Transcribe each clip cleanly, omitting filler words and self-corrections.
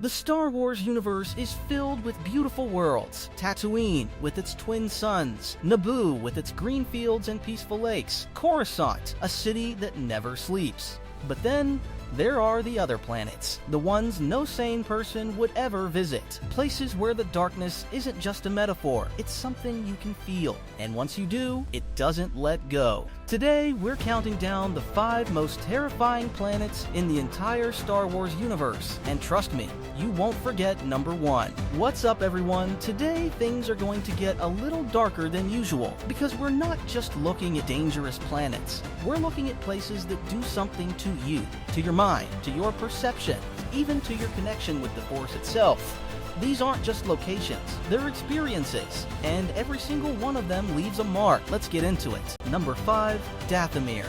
The Star Wars universe is filled with beautiful worlds. Tatooine with its twin suns, Naboo with its green fields and peaceful lakes, Coruscant, a city that never sleeps. But then, there are the other planets, the ones no sane person would ever visit. Places where the darkness isn't just a metaphor, it's something you can feel. And once you do, it doesn't let go. Today, we're counting down the 5 most terrifying planets in the entire Star Wars universe. And trust me, you won't forget number 1. What's up, everyone? Today, things are going to get a little darker than usual, because we're not just looking at dangerous planets. We're looking at places that do something to you, to your mind, to your perception, even to your connection with the Force itself. These aren't just locations, they're experiences, and every single one of them leaves a mark. Let's get into it. Number 5, Dathomir.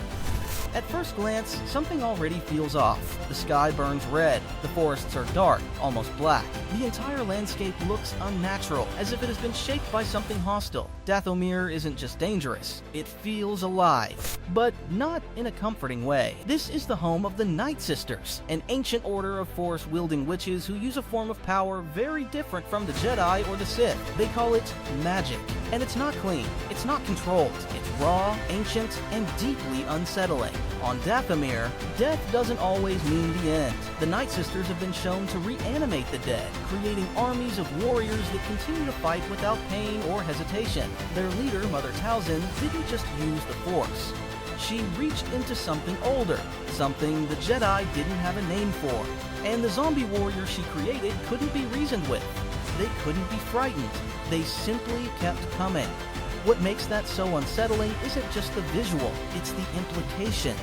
At first glance, something already feels off. The sky burns red, the forests are dark, almost black. The entire landscape looks unnatural, as if it has been shaped by something hostile. Dathomir isn't just dangerous, it feels alive. But not in a comforting way. This is the home of the Night Sisters, an ancient order of Force-wielding witches who use a form of power very different from the Jedi or the Sith. They call it magic. And it's not clean, it's not controlled. It's raw, ancient, and deeply unsettling. On Dathomir, death doesn't always mean the end. The Night Sisters have been shown to reanimate the dead, creating armies of warriors that continue to fight without pain or hesitation. Their leader, Mother Talzin, didn't just use the Force. She reached into something older, something the Jedi didn't have a name for. And the zombie warriors she created couldn't be reasoned with. They couldn't be frightened. They simply kept coming. What makes that so unsettling isn't just the visual, it's the implication.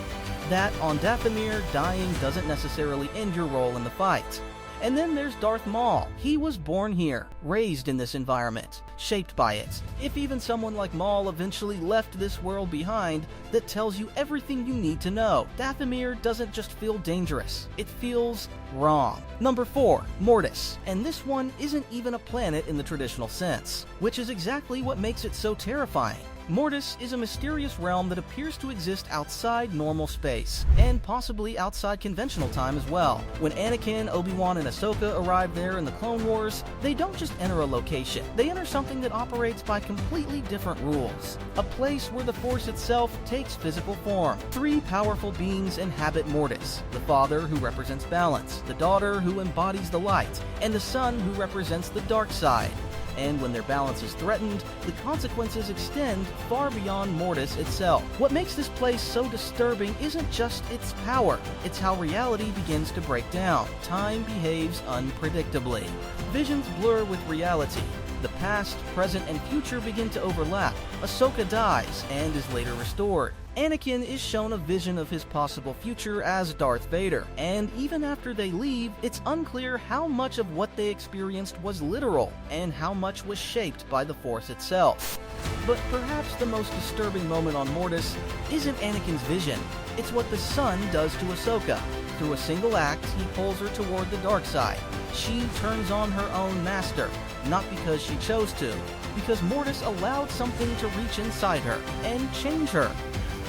That on Dathomir, dying doesn't necessarily end your role in the fight. And then there's Darth Maul. He was born here, raised in this environment, shaped by it. If even someone like Maul eventually left this world behind, that tells you everything you need to know. Dathomir doesn't just feel dangerous, it feels wrong. Number 4, Mortis. And this one isn't even a planet in the traditional sense, which is exactly what makes it so terrifying. Mortis is a mysterious realm that appears to exist outside normal space, and possibly outside conventional time as well. When Anakin, Obi-Wan, and Ahsoka arrive there in the Clone Wars, they don't just enter a location, they enter something that operates by completely different rules. A place where the Force itself takes physical form. 3 powerful beings inhabit Mortis: the father, who represents balance, the daughter, who embodies the light, and the son, who represents the dark side. And when their balance is threatened, the consequences extend far beyond Mortis itself. What makes this place so disturbing isn't just its power, it's how reality begins to break down. Time behaves unpredictably. Visions blur with reality. The past, present, and future begin to overlap. Ahsoka dies and is later restored. Anakin is shown a vision of his possible future as Darth Vader, and even after they leave, it's unclear how much of what they experienced was literal, and how much was shaped by the Force itself. But perhaps the most disturbing moment on Mortis isn't Anakin's vision, it's what the son does to Ahsoka. Through a single act, he pulls her toward the dark side. She turns on her own master, not because she chose to, because Mortis allowed something to reach inside her and change her.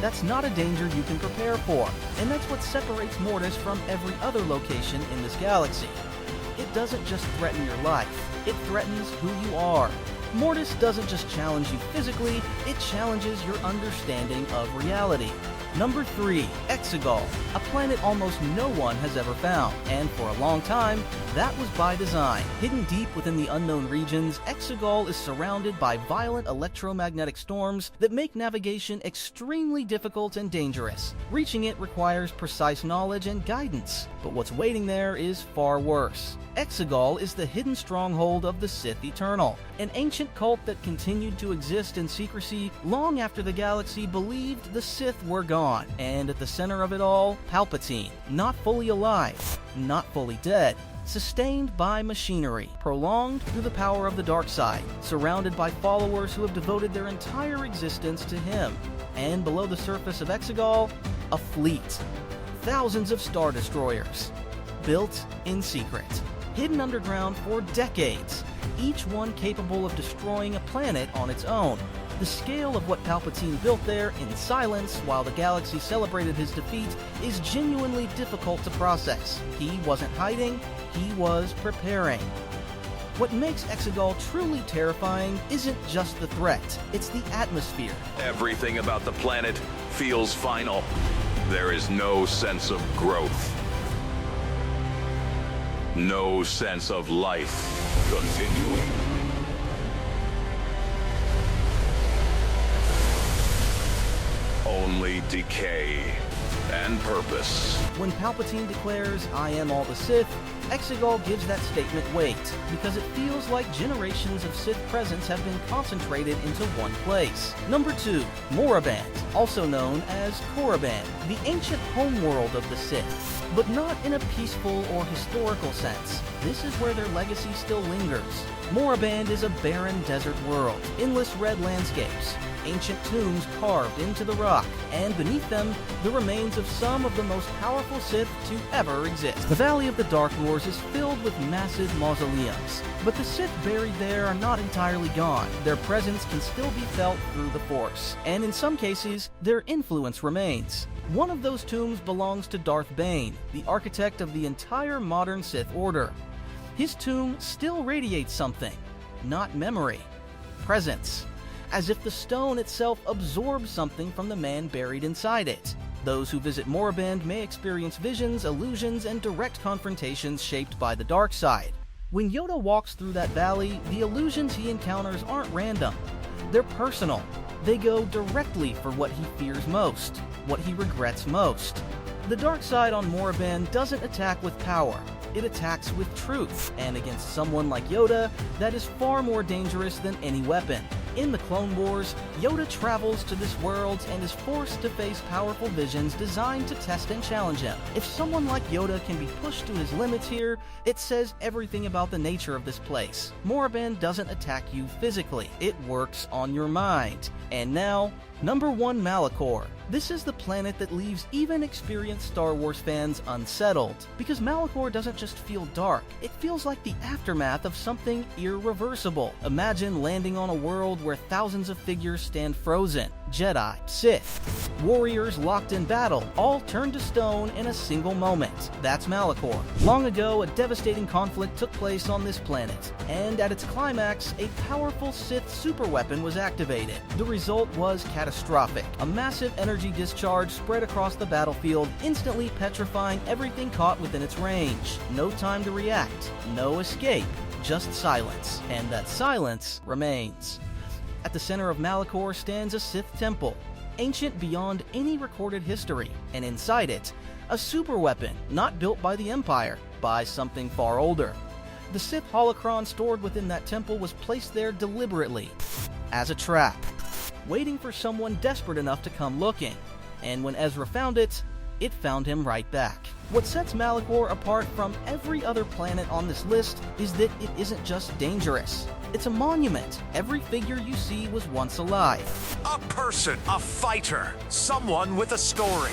That's not a danger you can prepare for, and that's what separates Mortis from every other location in this galaxy. It doesn't just threaten your life, it threatens who you are. Mortis doesn't just challenge you physically, it challenges your understanding of reality. Number 3, Exegol, a planet almost no one has ever found, and for a long time, that was by design. Hidden deep within the unknown regions, Exegol is surrounded by violent electromagnetic storms that make navigation extremely difficult and dangerous. Reaching it requires precise knowledge and guidance, but what's waiting there is far worse. Exegol is the hidden stronghold of the Sith Eternal, an ancient cult that continued to exist in secrecy long after the galaxy believed the Sith were gone. And at the center of it all, Palpatine, not fully alive, not fully dead, sustained by machinery, prolonged through the power of the dark side, surrounded by followers who have devoted their entire existence to him. And below the surface of Exegol, a fleet. Thousands of Star Destroyers, built in secret, hidden underground for decades, each one capable of destroying a planet on its own. The scale of what Palpatine built there in silence while the galaxy celebrated his defeat is genuinely difficult to process. He wasn't hiding, he was preparing. What makes Exegol truly terrifying isn't just the threat, it's the atmosphere. Everything about the planet feels final. There is no sense of growth. No sense of life continuing. Only decay and purpose. When Palpatine declares, "I am all the Sith," Exegol gives that statement weight, because it feels like generations of Sith presence have been concentrated into one place. Number 2, Moraband, also known as Korriban, the ancient homeworld of the Sith, but not in a peaceful or historical sense. This is where their legacy still lingers. Moraband is a barren desert world, endless red landscapes, ancient tombs carved into the rock, and beneath them, the remains of some of the most powerful Sith to ever exist. The Valley of the Dark Lords is filled with massive mausoleums, but the Sith buried there are not entirely gone. Their presence can still be felt through the Force, and in some cases, their influence remains. One of those tombs belongs to Darth Bane, the architect of the entire modern Sith Order. His tomb still radiates something, not memory, presence, as if the stone itself absorbs something from the man buried inside it. Those who visit Moraband may experience visions, illusions, and direct confrontations shaped by the dark side. When Yoda walks through that valley, the illusions he encounters aren't random. They're personal. They go directly for what he fears most, what he regrets most. The dark side on Moraband doesn't attack with power. It attacks with truth, and against someone like Yoda, that is far more dangerous than any weapon. In the Clone Wars, Yoda travels to this world and is forced to face powerful visions designed to test and challenge him. If someone like Yoda can be pushed to his limits here, it says everything about the nature of this place. Moraband doesn't attack you physically, it works on your mind. And now, number 1, Malachor. This is the planet that leaves even experienced Star Wars fans unsettled, because Malachor doesn't just feel dark, it feels like the aftermath of something irreversible. Imagine landing on a world where thousands of figures stand frozen. Jedi, Sith, warriors locked in battle, all turned to stone in a single moment. That's Malachor. Long ago, a devastating conflict took place on this planet, and at its climax, a powerful Sith superweapon was activated. The result was catastrophic. A massive energy discharge spread across the battlefield, instantly petrifying everything caught within its range. No time to react, no escape, just silence. And that silence remains. At the center of Malachor stands a Sith temple, ancient beyond any recorded history, and inside it, a superweapon not built by the Empire, by something far older. The Sith holocron stored within that temple was placed there deliberately, as a trap, waiting for someone desperate enough to come looking. And when Ezra found it, it found him right back. What sets Malachor apart from every other planet on this list is that it isn't just dangerous. It's a monument. Every figure you see was once alive. A person, a fighter, someone with a story,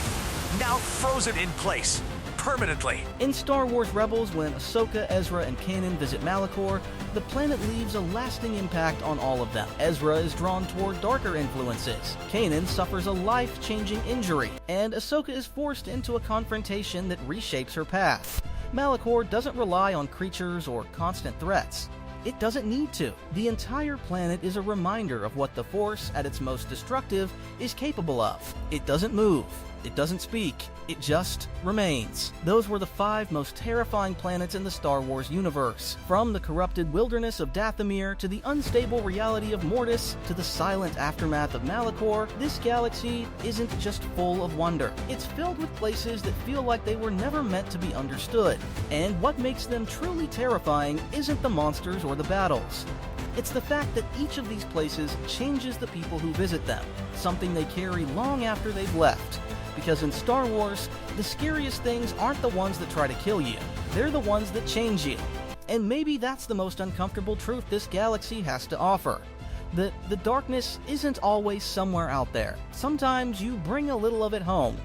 now frozen in place, permanently. In Star Wars Rebels, when Ahsoka, Ezra, and Kanan visit Malachor, the planet leaves a lasting impact on all of them. Ezra is drawn toward darker influences, Kanan suffers a life-changing injury, and Ahsoka is forced into a confrontation that reshapes her path. Malachor doesn't rely on creatures or constant threats. It doesn't need to. The entire planet is a reminder of what the Force, at its most destructive, is capable of. It doesn't move. It doesn't speak. It just remains. Those were the 5 most terrifying planets in the Star Wars universe. From the corrupted wilderness of Dathomir, to the unstable reality of Mortis, to the silent aftermath of Malachor, this galaxy isn't just full of wonder. It's filled with places that feel like they were never meant to be understood. And what makes them truly terrifying isn't the monsters or the battles. It's the fact that each of these places changes the people who visit them, something they carry long after they've left. Because in Star Wars, the scariest things aren't the ones that try to kill you, they're the ones that change you. And maybe that's the most uncomfortable truth this galaxy has to offer. That the darkness isn't always somewhere out there. Sometimes you bring a little of it home,